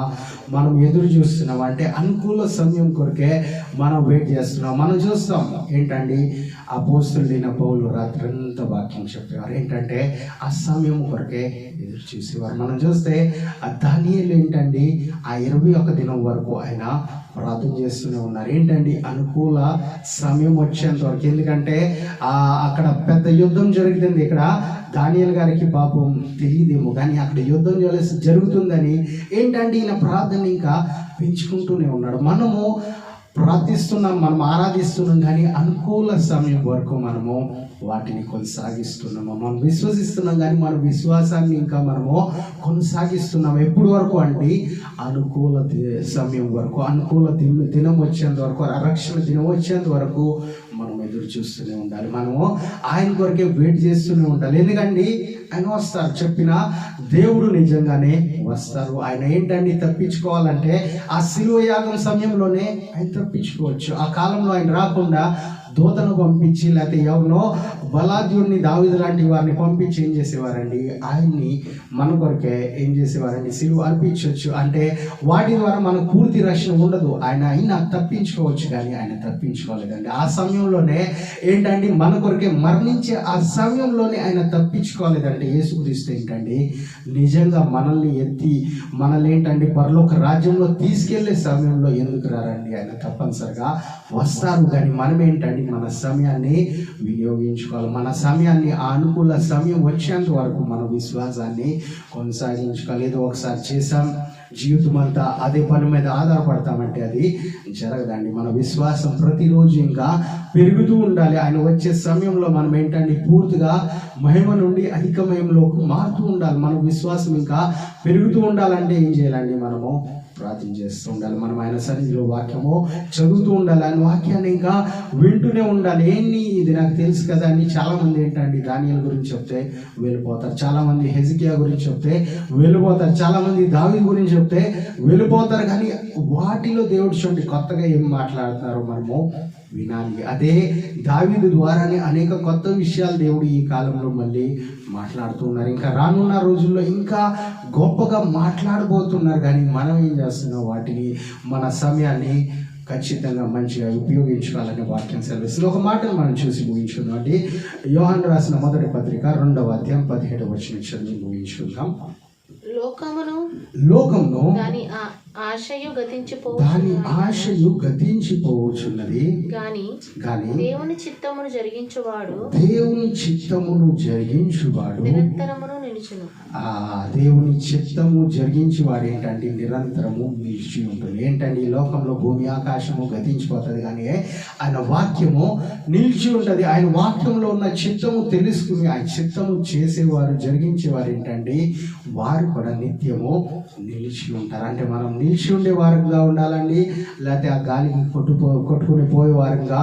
మనం ఎదురు చూస్తున్నామా అంటే అనుకూల సమయం కొరకే మనం వెయిట్ చేస్తున్నాం. మనం చూస్తాం ఏంటండి అపోస్తలుడైన పౌలు రాత్రంతా వాక్యం చెప్పేవారు. ఏంటంటే ఆ సమయం కొరకే ఎదురు చూసేవారు. మనం చూస్తే ఆ దానియేలు ఏంటండి ఆ 21 దినం వరకు ఆయన ప్రార్థన చేస్తూనే ఉన్నారు. ఏంటండి అనుకూల సమయం వచ్చేంత వరకు. ఎందుకంటే అక్కడ పెద్ద యుద్ధం జరుగుతుంది. ఇక్కడ దానియేలు గారికి పాపం తెలియదేమో కానీ అక్కడ యుద్ధం జరుగుతుందని ఏంటంటే ఈయన ప్రార్థన ఇంకా పెంచుకుంటూనే ఉన్నాడు. మనము ప్రార్థిస్తున్నాం, మనం ఆరాధిస్తున్నాం, కానీ అనుకూల సమయం వరకు మనము వాటిని కొనసాగిస్తున్నాము. మనం విశ్వసిస్తున్నాం కానీ మన విశ్వాసాన్ని ఇంకా మనము కొనసాగిస్తున్నాము. ఎప్పటి వరకు అంటే అనుకూల సమయం వరకు, అనుకూల దినం వచ్చేంత వరకు, రక్షణ దినం వచ్చేంత వరకు మనం ఎదురు చూస్తూనే ఉండాలి. మనము ఆయన కొరకే వెయిట్ చేస్తూనే ఉండాలి. ఎందుకంటే ఆయన వస్తారు, చెప్పిన దేవుడు నిజంగానే వస్తారు. ఆయన ఏంటండి తప్పించుకోవాలంటే ఆ శిలువ యాగం సమయంలోనే ఆయన తప్పించుకోవచ్చు. ఆ కాలంలో ఆయన రాకుండా దూతను పంపించి లేకపోతే ఎవరినో బలాద్యుడిని దావీదు లాంటి వారిని పంపించి ఏం చేసేవారండి, ఆయన్ని మన కొరకే ఏం చేసేవారండి, సిలువ అర్పించవచ్చు. అంటే వాటి ద్వారా మనకు పూర్తి రక్షణ ఉండదు. ఆయన తప్పించుకోవచ్చు కానీ ఆయన తప్పించుకోలేదండి. ఆ సమయంలోనే ఏంటండి మన కొరకే మరణించే ఆ సమయంలోనే ఆయన తప్పించుకోలేదండి. యేసుక్రీస్తు ఏంటండి నిజంగా మనల్ని ఎత్తి మనల్ని ఏంటండి పరలోక రాజ్యంలో తీసుకెళ్లే సమయంలో ఎందుకు రారండి, ఆయన తప్పనిసరిగా వస్తారు. కానీ మనం ఏంటండి మన సమయాన్ని వినియోగించుకోవాలి. మన సమయాన్ని ఆ అనుకూల సమయం వచ్చేంత వరకు మన విశ్వాసాన్ని కొనసాగించుకోవాలి. ఏదో ఒకసారి చేసాం జీవితం అంతా అదే పని మీద ఆధారపడతామంటే అది జరగదండి. మన విశ్వాసం ప్రతిరోజు ఇంకా పెరుగుతూ ఉండాలి. ఆయన వచ్చే సమయంలో మనం ఏంటంటే పూర్తిగా మహిమ నుండి అధిక మహిమలోకి మారుతూ ఉండాలి. మన విశ్వాసం ఇంకా పెరుగుతూ ఉండాలంటే ఏం చేయాలండి, మనము ప్రార్థన చేస్తూ ఉండాలి. మనం ఆయన సన్నిధిలో వాక్యము చదువుతూ ఉండాలి. ఆయన వాక్యాన్ని ఇంకా వింటూనే ఉండాలి. ఇది నాకు తెలుసు కదా అని చాలా మంది ఏంటండి దానియేలు గురించి చెప్తే వెళ్ళిపోతారు, చాలా మంది హెజ్కియా గురించి చెప్తే వెళ్ళిపోతారు, చాలా మంది దావీదు గురించి చెప్తే వెళ్ళిపోతారు. కానీ వాటిలో దేవుడు చూడండి కొత్తగా ఏం మాట్లాడుతున్నారో మనము వినాలి. అదే దావీదు ద్వారానే అనేక కొత్త విషయాలు దేవుడు ఈ కాలంలో మళ్ళీ మాట్లాడుతున్నారు. ఇంకా రానున్న రోజుల్లో ఇంకా గొప్పగా మాట్లాడబోతున్నారు. కానీ మనం ఏం చేస్తున్నాం, వాటిని మన సమయాన్ని ఖచ్చితంగా మంచిగా ఉపయోగించుకోవాలనే వాక్యం సెలవిస్తుంది. ఒక మాటను మనం చూసి ముగించుకుందాం అండి. యోహాను రాసిన మొదటి పత్రిక 2వ అధ్యాయం 17వ వచనం చదివి ముగించుకుందాం. లోకమును దాని ఆశయు గతించిపోవచ్చున్నది, కానీ దేవుని చిత్తమును జరిగించువాడు నిరంతరమును నిలుచును. దేవుని చిత్తము జరిగించేవాడు ఏంటంటే నిరంతరము నిలిచి ఉంటుంది. ఏంటంటే ఈ లోకంలో భూమి ఆకాశము గతించిపోతుంది కానీ ఆయన వాక్యము నిలిచి ఉంటుంది. ఆయన వాక్యంలో ఉన్న చిత్తము తెలుసుకుని ఆయన చిత్తము చేసేవారు జరిగించేవారు ఏంటంటే వారు కూడా నిత్యము నిలిచి ఉంటారు. అంటే మనం నిలిచి ఉండే వారంగా ఉండాలండి, లేకపోతే ఆ గాలికి కొట్టుకుని పోయే వారంగా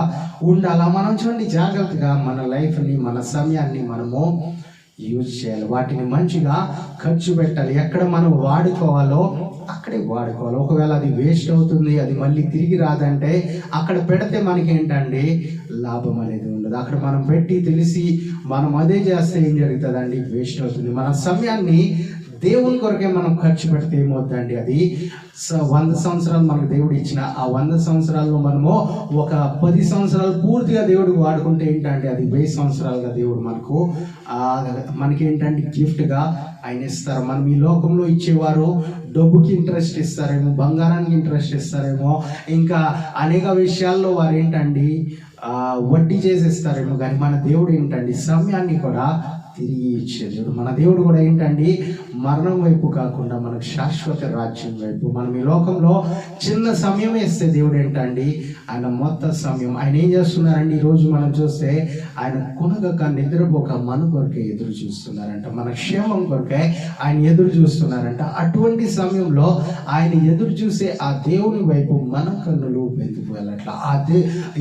ఉండాలా. మనం చూడండి జాగ్రత్తగా మన లైఫ్ని మన సమయాన్ని మనము యూజ్ చేయాలి. వాటిని మంచిగా ఖర్చు పెట్టాలి. ఎక్కడ మనం వాడుకోవాలో అక్కడే వాడుకోవాలి. ఒకవేళ అది వేస్ట్ అవుతుంది, అది మళ్ళీ తిరిగి రాదంటే అక్కడ పెడితే మనకి ఏంటండి లాభం అనేది ఉండదు. అక్కడ మనం పెట్టి తెలిసి మనం అదే చేస్తే ఏం జరుగుతుందండి, వేస్ట్ అవుతుంది. మన సమయాన్ని దేవుని కొరకే మనం ఖర్చు పెడితే ఏమవుతుందండి, అది 100 సంవత్సరాలు మనకు దేవుడు ఇచ్చిన ఆ 100 సంవత్సరాల్లో మనము ఒక 10 సంవత్సరాలు పూర్తిగా దేవుడికి వాడుకుంటే ఏంటంటే అది 1000 సంవత్సరాలుగా దేవుడు మనకి ఏంటంటే గిఫ్ట్గా ఆయన ఇస్తారు. మనం ఈ లోకంలో ఇచ్చేవారు డబ్బుకి ఇంట్రెస్ట్ ఇస్తారేమో, బంగారానికి ఇంట్రెస్ట్ ఇస్తారేమో, ఇంకా అనేక విషయాల్లో వారు ఏంటండి వడ్డీ చేసేస్తారేమో. కానీ మన దేవుడు ఏంటండి సమయాన్ని కూడా తిరిగి ఇచ్చే దేవుడు. మన దేవుడు కూడా ఏంటండి మరణం వైపు కాకుండా మనకు శాశ్వత రాజ్యం వైపు. మనం ఈ లోకంలో చిన్న సమయం వేస్తే దేవుడు ఏంటండి ఆయన మొత్తం సమయం ఆయన ఏం చేస్తున్నారండి. ఈరోజు మనం చూస్తే ఆయన కొనగక నిద్రపోక మన కొరకే ఎదురు చూస్తున్నారంట, మన క్షేమం కొరకే ఆయన ఎదురు చూస్తున్నారంట. అటువంటి సమయంలో ఆయన ఎదురు చూసే ఆ దేవుని వైపు మన కన్నులు ఎందుకు వెళ్ళట్లా,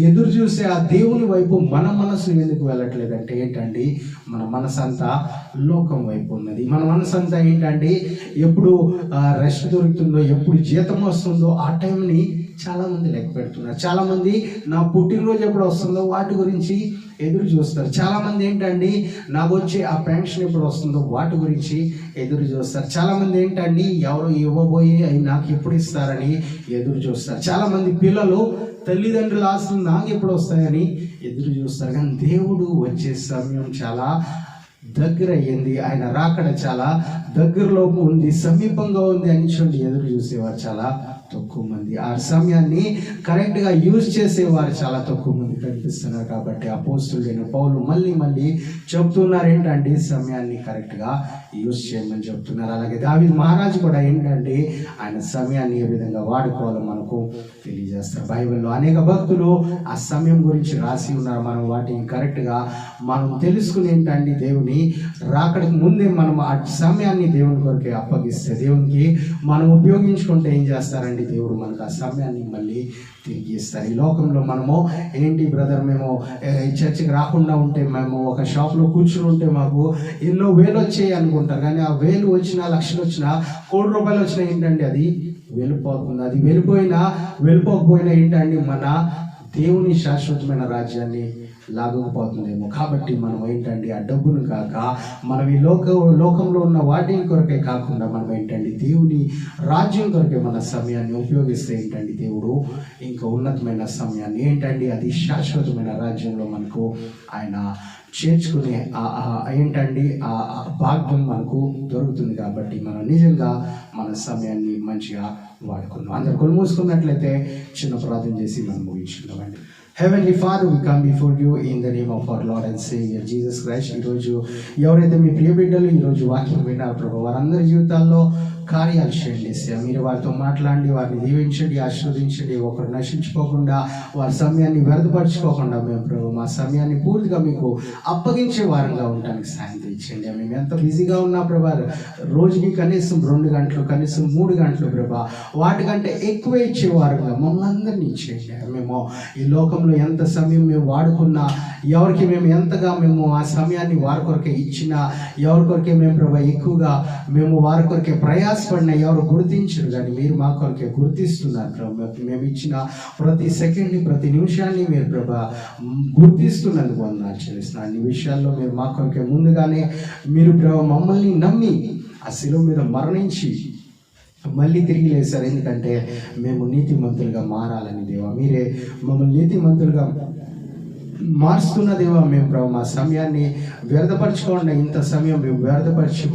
ఎదురు చూసే ఆ దేవుని వైపు మన మనసు ఎందుకు వెళ్ళట్లేదంటే ఏంటండి మన మనసు అంతా లోకం వైపు ఉన్నది. మన మనసు అంతా ఏంటంటే ఎప్పుడు రెస్ట్ దొరుకుతుందో, ఎప్పుడు జీతం వస్తుందో ఆ టైంని చాలా మంది లెక్క పెడుతున్నారు. చాలా మంది నా పుట్టినరోజు ఎప్పుడు వస్తుందో వాటి గురించి ఎదురు చూస్తారు. చాలా మంది ఏంటండి నాకు వచ్చే ఆ పెన్షన్ ఎప్పుడు వస్తుందో వాటి గురించి ఎదురు చూస్తారు. చాలా మంది ఏంటండి ఎవరు ఇవ్వబోయి అవి నాకు ఎప్పుడు ఇస్తారని ఎదురు చూస్తారు. చాలా మంది పిల్లలు తల్లిదండ్రుల ఆస్తులు నాకు ఎప్పుడు వస్తాయని ఎదురు చూస్తారు. కానీ దేవుడు వచ్చే సమయం చాలా దగ్గర అయ్యింది, ఆయన రాకడ చాలా దగ్గరలో ఉంది, సమీపంగా ఉంది అని చూడండి ఎదురు చూసేవారు చాలా తక్కువ మంది. ఆ సమయాన్ని కరెక్ట్గా యూజ్ చేసేవారు చాలా తక్కువ మంది కనిపిస్తున్నారు. కాబట్టి అపోస్తులైన పౌలు మళ్ళీ మళ్ళీ చెప్తున్నారు ఏంటంటే సమయాన్ని కరెక్ట్గా యూజ్ చేయమని చెప్తున్నారు. అలాగే దావీదు మహారాజు కూడా ఏంటంటే ఆయన సమయాన్ని ఏ విధంగా వాడుకోవాలో మనకు తెలియజేస్తారు. బైబిల్లో అనేక భక్తులు ఆ సమయం గురించి రాసి ఉన్నారు. మనం వాటిని కరెక్ట్గా మనం తెలుసుకుని ఏంటంటే దేవుని రాకడికి ముందే మనం ఆ సమయాన్ని దేవుని కొరకే అప్పగిస్తే, దేవునికి మనం ఉపయోగించుకుంటే ఏం చేస్తారండి, దేవుడు మనకు ఆ సమయాన్ని మళ్ళీ తిరిగి ఇస్తారు. ఈ లోకంలో మనము ఏంటి బ్రదర్, మేము చర్చికి రాకుండా ఉంటే, మేము ఒక షాప్లో కూర్చుని ఉంటే మాకు ఎన్నో వేలు వచ్చాయి అనుకుంటారు. కానీ ఆ వేలు వచ్చినా, లక్షలు వచ్చినా, కోటి రూపాయలు వచ్చినా ఏంటంటే అది వెళ్ళిపోతుంది. అది వెళ్ళిపోకపోయినా ఏంటంటే మన దేవుని శాశ్వతమైన రాజ్యాన్ని లాగకపోతుందేమో. కాబట్టి మనం ఏంటంటే ఆ డబ్బును కాక మనం ఈ లోకంలో ఉన్న వాటి కొరకే కాకుండా మనం ఏంటంటే దేవుని రాజ్యం కొరకే మన సమయాన్ని ఉపయోగిస్తే ఏంటంటే దేవుడు ఇంకా ఉన్నతమైన సమయాన్ని ఏంటంటే అది శాశ్వతమైన రాజ్యంలో మనకు ఆయన చేర్చుకునే ఏంటండి ఆ భాగ్యం మనకు దొరుకుతుంది. కాబట్టి మనం నిజంగా మన సమయాన్ని మంచిగా వాడుకుందాం. అందరు కళ్ళు మూసుకున్నట్లయితే చిన్న ప్రార్థన చేసి మనం ముగించుకుందామండి. Heavenly Father, we come before you in the name of our Lord and Savior Jesus Christ. ఈరోజు ఎవరైతే మీ ప్రియ బిడ్డలు ఈరోజు వాక్యం విన్నారు ప్రభు, వారందరి జీవితాల్లో కార్యాలు చేయండి. మీరు వారితో మాట్లాడండి, వారిని దీవించండి, ఆశీర్వదించండి. ఒకరు నశించుకోకుండా, వారి సమయాన్ని వ్యర్థపరచుకోకుండా మేము ప్రభు మా సమయాన్ని పూర్తిగా మీకు అప్పగించే వారంగా ఉండడానికి సాయం తెచ్చండి. మేము ఎంత బిజీగా ఉన్నా ప్రభా, రోజుకి కనీసం 2 గంటలు, కనీసం 3 గంటలు ప్రభా, వాటికంటే ఎక్కువ ఇచ్చే వారంగా మమ్మల్ని అందరినీ ఇచ్చేయండి. మేము ఈ లోకంలో ఎంత సమయం మేము వాడుకున్నా, ఎవరికి మేము ఎంతగా మేము ఆ సమయాన్ని వారి కొరకే ఇచ్చినా, ఎవరి కొరకే మేము ప్రభా ఎక్కువగా మేము వారి కొరకే ప్రయాసపడినా ఎవరు గుర్తించరు. కానీ మీరు మా కొరకే గుర్తిస్తున్నారు ప్రభా. మేము ఇచ్చిన ప్రతి సెకండ్ని, ప్రతి నిమిషాన్ని మీరు ప్రభా గుర్తిస్తున్నందుకు వందనాలు చెల్లిస్తున్నాను. అన్ని విషయాల్లో మీరు మా కొరకే ముందుగానే మీరు ప్రభా మమ్మల్ని నమ్మి ఆ శిలువ మీద మరణించి మళ్ళీ తిరిగి లేసారు. ఎందుకంటే మేము నీతిమంతులుగా మారాలని దేవా, మీరే మమ్మల్ని నీతిమంతులుగా మారుస్తున్న దేవా. మేము ప్రభు మా సమయాన్ని వ్యర్థపరచుకోండి. ఇంత సమయం మేము వ్యర్థపరిచి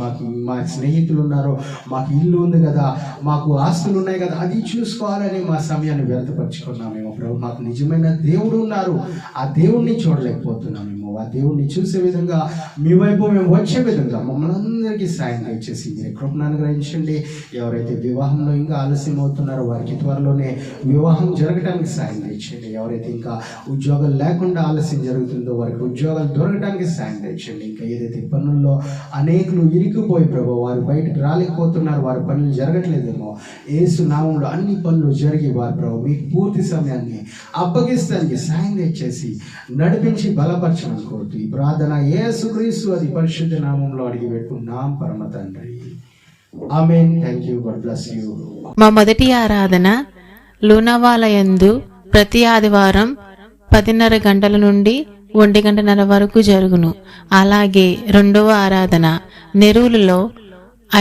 మా స్నేహితులు ఉన్నారు, మాకు ఇల్లు ఉంది కదా, మాకు ఆస్తులు ఉన్నాయి కదా, అది చూసుకోవాలని మా సమయాన్ని వ్యర్థపరచుకున్నామేమో ప్రభు. మాకు నిజమైన దేవుడు ఉన్నారు, ఆ దేవుణ్ణి చూడలేకపోతున్నామేమో. ఆ దేవుణ్ణి చూసే విధంగా మీ వైపు మేము వచ్చే విధంగా మమ్మల్ని అందరికీ సాయం దయచేసి మీరు కృపను అనుగ్రహించండి. ఎవరైతే వివాహంలో ఇంకా ఆలస్యం అవుతున్నారో వారికి త్వరలోనే వివాహం జరగడానికి సాయం దయచేయండి. ఎవరైతే ఇంకా ఉద్యోగాలు లేకుండా ఆలస్యం జరుగుతుందో వారికి ఉద్యోగాలు దొరకడానికి సాయం దయచేయండి. ఇంకా ఏదైతే పనుల్లో అనేకులు ఇరికిపోయి ప్రభు వారు బయటకు రాలేకపోతున్నారు, వారి పనులు జరగట్లేదేమో, యేసు నామంలో అన్ని పనులు జరిగి వారు ప్రభు మీకు పూర్తి సమయాన్ని అప్పగిస్తానికి సాయం దయచేసి నడిపించి బలపరచమని కోరుతూ ఈ ప్రార్థన యేసుక్రీస్తు అతి పరిశుద్ధ నామంలో అడిగి పెట్టుకున్నాం పరమ తండ్రి. ఆమేన్. Thank you. God bless you. మా మొదటి ఆరాధన లూనావాల యందు ప్రతి ఆదివారం 10:30 గంటల నుండి 1:30 వరకు జరుగును. అలాగే రెండవ ఆరాధన నెరూలులో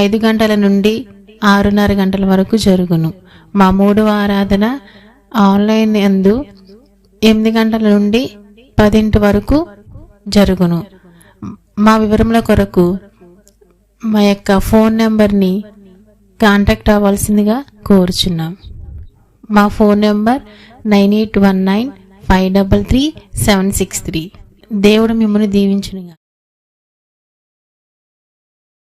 5 గంటల నుండి 6:30 గంటల వరకు జరుగును. మా మూడవ ఆరాధన ఆన్లైన్ యందు 8 గంటల నుండి 10 వరకు జరుగును. మా వివరముల కొరకు మా యొక్క ఫోన్ నెంబర్ని కాంటాక్ట్ అవ్వాల్సిందిగా కోరుచున్నాం. మా ఫోన్ నెంబర్ 9819533763. దేవుడు మిమ్మల్ని దీవించునుగా.